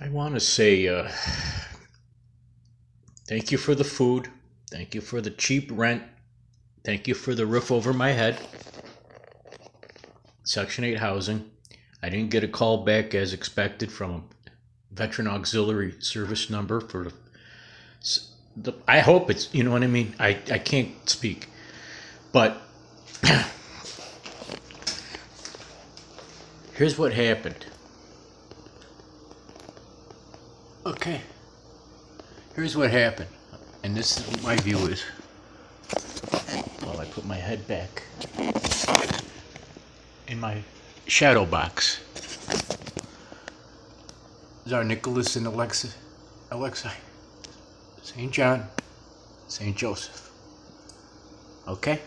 I want to say thank you for the food. Thank you for the cheap rent. Thank you for the roof over my head. Section 8 housing. I didn't get a call back as expected from a Veteran Auxiliary Service number for I hope it's, you know what I mean? I can't speak. But here's what happened. Okay. Here's what happened. And this is what my view is. While I put my head back in my shadow box. Tsar Nicholas and Alexei, St. John, St. Joseph. Okay?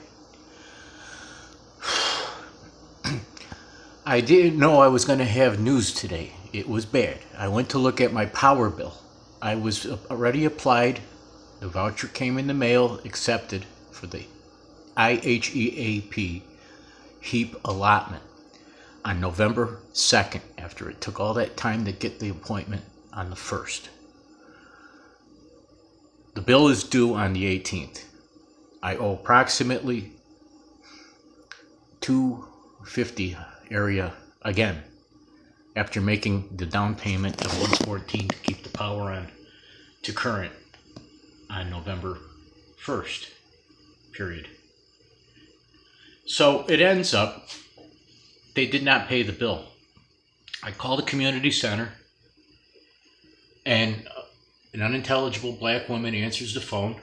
I didn't know I was going to have news today. It was bad. I went to look at my power bill. I was already applied. The voucher came in the mail, accepted for the IHEAP HEAP allotment on November 2nd, after it took all that time to get the appointment on the 1st. The bill is due on the 18th. I owe approximately $250 area again, after making the down payment of $114 to keep the power on to current on November 1st, period. So it ends up, they did not pay the bill. I called the community center, and an unintelligible black woman answers the phone,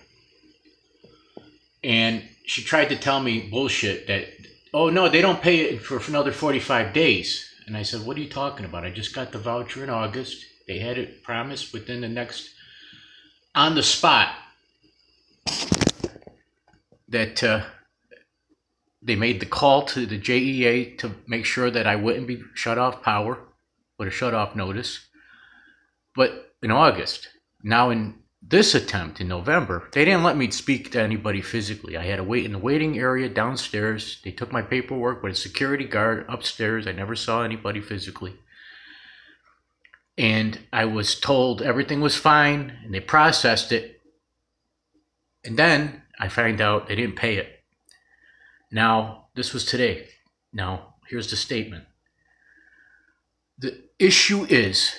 and she tried to tell me bullshit that, oh no, they don't pay it for another 45 days. And I said, what are you talking about? I just got the voucher in August. They had it promised within the next, on the spot, that they made the call to the JEA to make sure that I wouldn't be shut off power with a shut off notice. But in August, now in this attempt in November, they didn't let me speak to anybody physically. I had to wait in the waiting area downstairs. They took my paperwork with a security guard upstairs. I never saw anybody physically. And I was told everything was fine, and they processed it. And then I find out they didn't pay it. Now, this was today. Now, here's the statement. The issue is,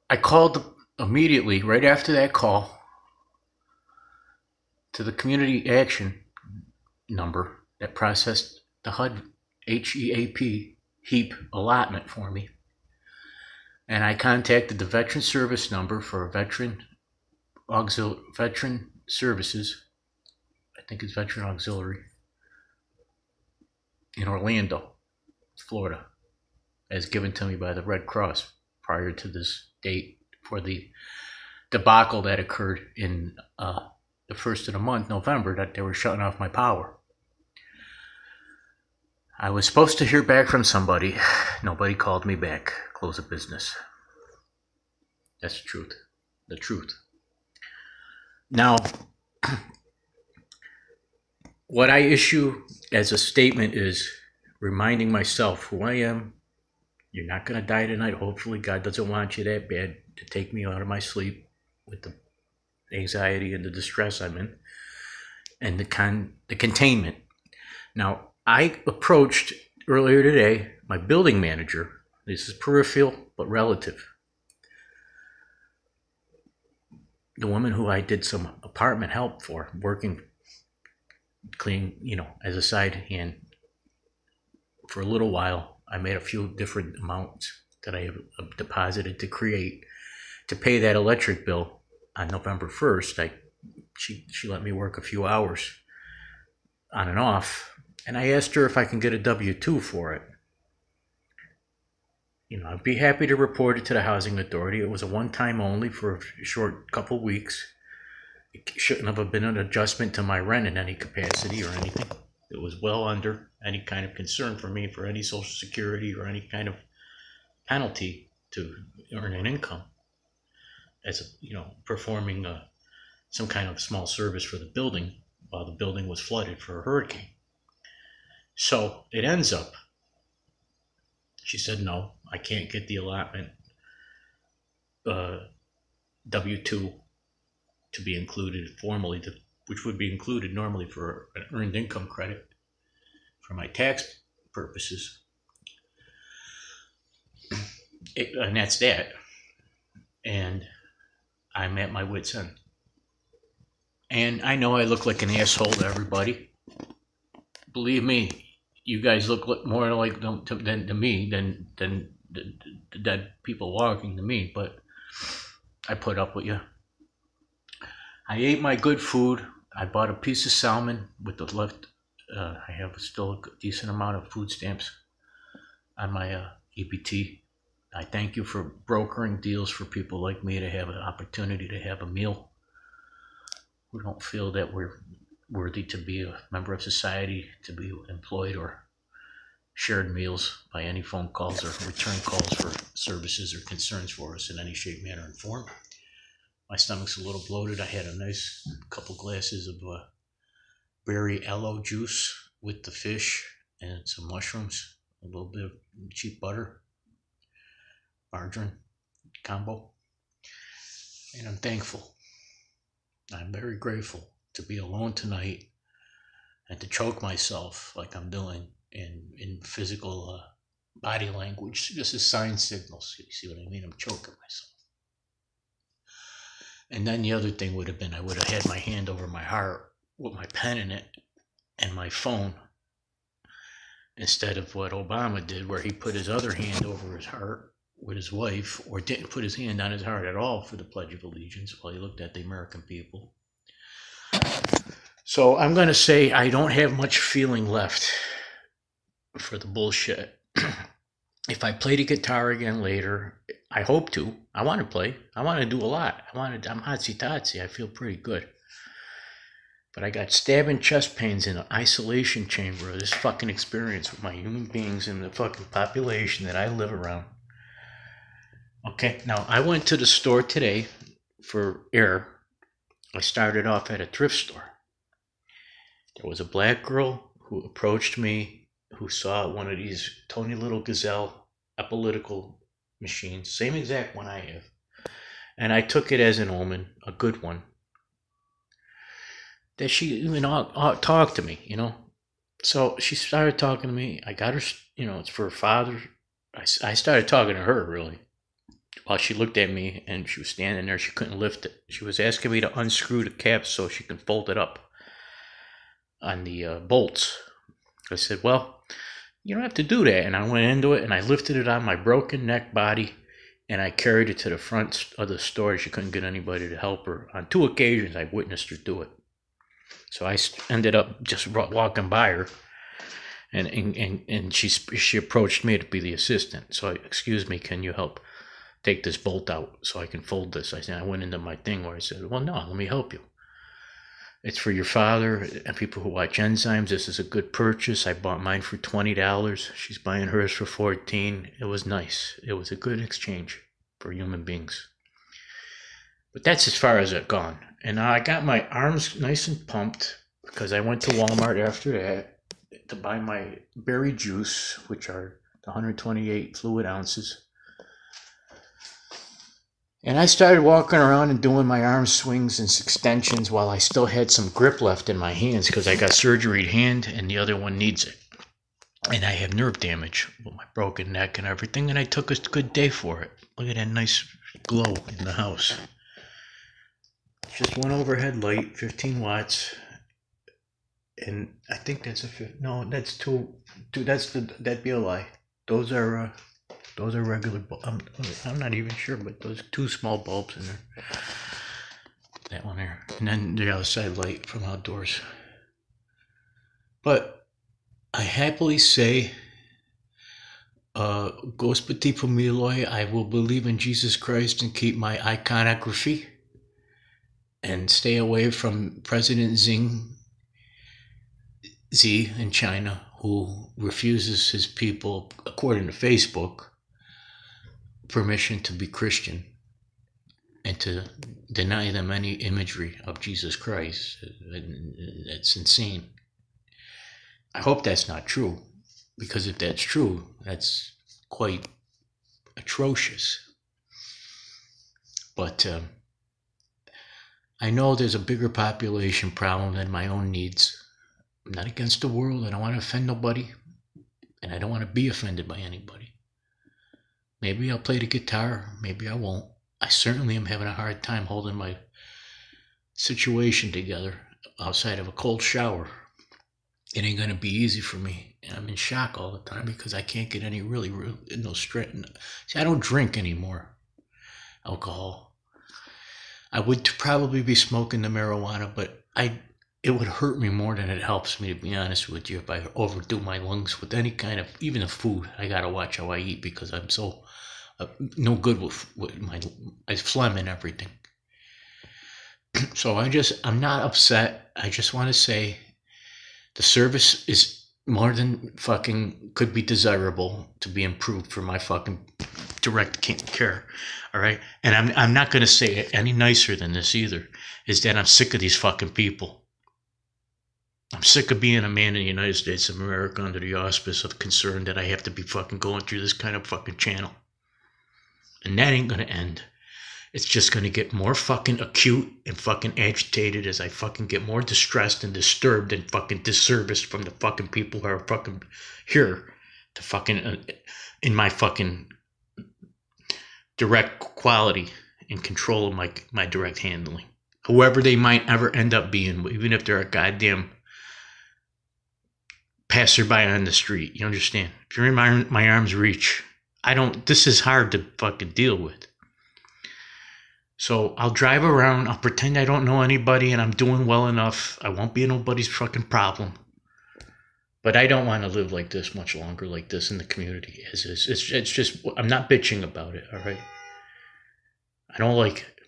I called immediately, right after that call, to the community action number that processed the HUD HEAP HEAP allotment for me. And I contacted the veteran service number for veteran services. I think it's Veteran Auxiliary in Orlando, Florida, as given to me by the Red Cross prior to this date for the debacle that occurred in the first of the month, November, that they were shutting off my power. I was supposed to hear back from somebody. Nobody called me back. Close of business. That's the truth. The truth. Now, what I issue as a statement is reminding myself who I am. You're not going to die tonight. Hopefully, God doesn't want you that bad to take me out of my sleep with the anxiety and the distress I'm in, and the containment. Now, I approached earlier today my building manager. This is peripheral, but relative. The woman who I did some apartment help for, working clean, as a side hand for a little while. I made a few different amounts that I have deposited to pay that electric bill on November 1st. She let me work a few hours on and off, and I asked her if I can get a W-2 for it. I'd be happy to report it to the housing authority. It was a one-time only for a short couple weeks. It shouldn't have been an adjustment to my rent in any capacity or anything. It was well under any kind of concern for me for any Social Security or any kind of penalty to earn an income as performing some kind of small service for the building while the building was flooded for a hurricane. So it ends up, she said, no, I can't get the allotment W-2 to be included formally, which would be included normally for an earned income credit for my tax purposes. And that's that. And I'm at my wit's end. And I know I look like an asshole to everybody. Believe me, you guys look more like them to me than the dead people walking to me, but I put up with you. I ate my good food. I bought a piece of salmon with the left. I have still a decent amount of food stamps on my EBT. I thank you for brokering deals for people like me to have an opportunity to have a meal. We don't feel that we're worthy to be a member of society, to be employed or shared meals by any phone calls or return calls for services or concerns for us in any shape, manner, and form. My stomach's a little bloated. I had a nice couple glasses of berry aloe juice with the fish and some mushrooms, a little bit of cheap butter, margarine combo. And I'm thankful. I'm very grateful to be alone tonight and to choke myself like I'm doing in physical body language, just as sign signals. You see what I mean? I'm choking myself. And then the other thing would have been I would have had my hand over my heart with my pen in it and my phone, instead of what Obama did, where he put his other hand over his heart with his wife, or didn't put his hand on his heart at all for the Pledge of Allegiance while he looked at the American people. So I'm going to say I don't have much feeling left for the bullshit. If I play the guitar again later, I hope to. I want to play. I want to do a lot. I'm hotsy-totsy. I feel pretty good. But I got stabbing chest pains in an isolation chamber of this fucking experience with my human beings and the fucking population that I live around. Okay, now I went to the store today for air. I started off at a thrift store. There was a black girl who approached me, who saw one of these Tony Little Gazelle apolitical machines, same exact one I have. And I took it as an omen, a good one, that she even talked to me, you know. So she started talking to me. I got her, you know, it's for her father. I started talking to her, really. While she looked at me and she was standing there, she couldn't lift it. She was asking me to unscrew the cap so she can fold it up on the bolts. I said, well, you don't have to do that. And I went into it and I lifted it on my broken neck body and I carried it to the front of the store. She couldn't get anybody to help her. On 2 occasions, I witnessed her do it. So I ended up just walking by her, and she approached me to be the assistant. So, excuse me, can you help take this bolt out so I can fold this? I went into my thing where I said, well, no, let me help you. It's for your father and people who watch Enzymes. This is a good purchase. I bought mine for $20. She's buying hers for $14. It was nice. It was a good exchange for human beings. But that's as far as I've gone. And I got my arms nice and pumped because I went to Walmart after that to buy my berry juice, which are 128 fluid ounces. And I started walking around and doing my arm swings and extensions while I still had some grip left in my hands because I got surgery hand and the other one needs it. And I have nerve damage with my broken neck and everything, and I took a good day for it. Look at that nice glow in the house. Just one overhead light, 15 watts, and I think that's no, that's two. That'd be a lie. Those are regular bulbs. I'm not even sure, but those 2 small bulbs in there. That one there, and then the outside light from outdoors. But I happily say, Gospodi Pomiloi, I will believe in Jesus Christ and keep my iconography. And stay away from President Xi in China, who refuses his people, according to Facebook, permission to be Christian and to deny them any imagery of Jesus Christ. That's insane. I hope that's not true, because if that's true, that's quite atrocious. But I know there's a bigger population problem than my own needs. I'm not against the world. I don't want to offend nobody. And I don't want to be offended by anybody. Maybe I'll play the guitar. Maybe I won't. I certainly am having a hard time holding my situation together outside of a cold shower. It ain't going to be easy for me. And I'm in shock all the time because I can't get any really no strength. See, I don't drink anymore. Alcohol. I would probably be smoking the marijuana, but it would hurt me more than it helps me, to be honest with you, if I overdo my lungs with any kind of, even the food. I gotta watch how I eat because I'm so no good with my phlegm and everything. So I'm not upset. I just want to say the service is more than fucking could be desirable to be improved for my fucking direct care. All right. And I'm not going to say it any nicer than this either, is that I'm sick of these fucking people. I'm sick of being a man in the United States of America under the auspice of concern that I have to be fucking going through this kind of fucking channel. And that ain't going to end. It's just going to get more fucking acute and fucking agitated as I fucking get more distressed and disturbed and fucking disserviced from the fucking people who are fucking here to fucking in my fucking direct quality and control of my direct handling. Whoever they might ever end up being, even if they're a goddamn passerby on the street. You understand? If you're in my arm's reach, this is hard to fucking deal with. So I'll drive around, I'll pretend I don't know anybody and I'm doing well enough. I won't be nobody's fucking problem. But I don't want to live like this much longer, like this in the community. It's just, I'm not bitching about it, all right? I don't like it.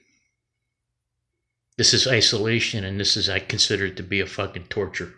This is isolation, and I consider it to be a fucking torture.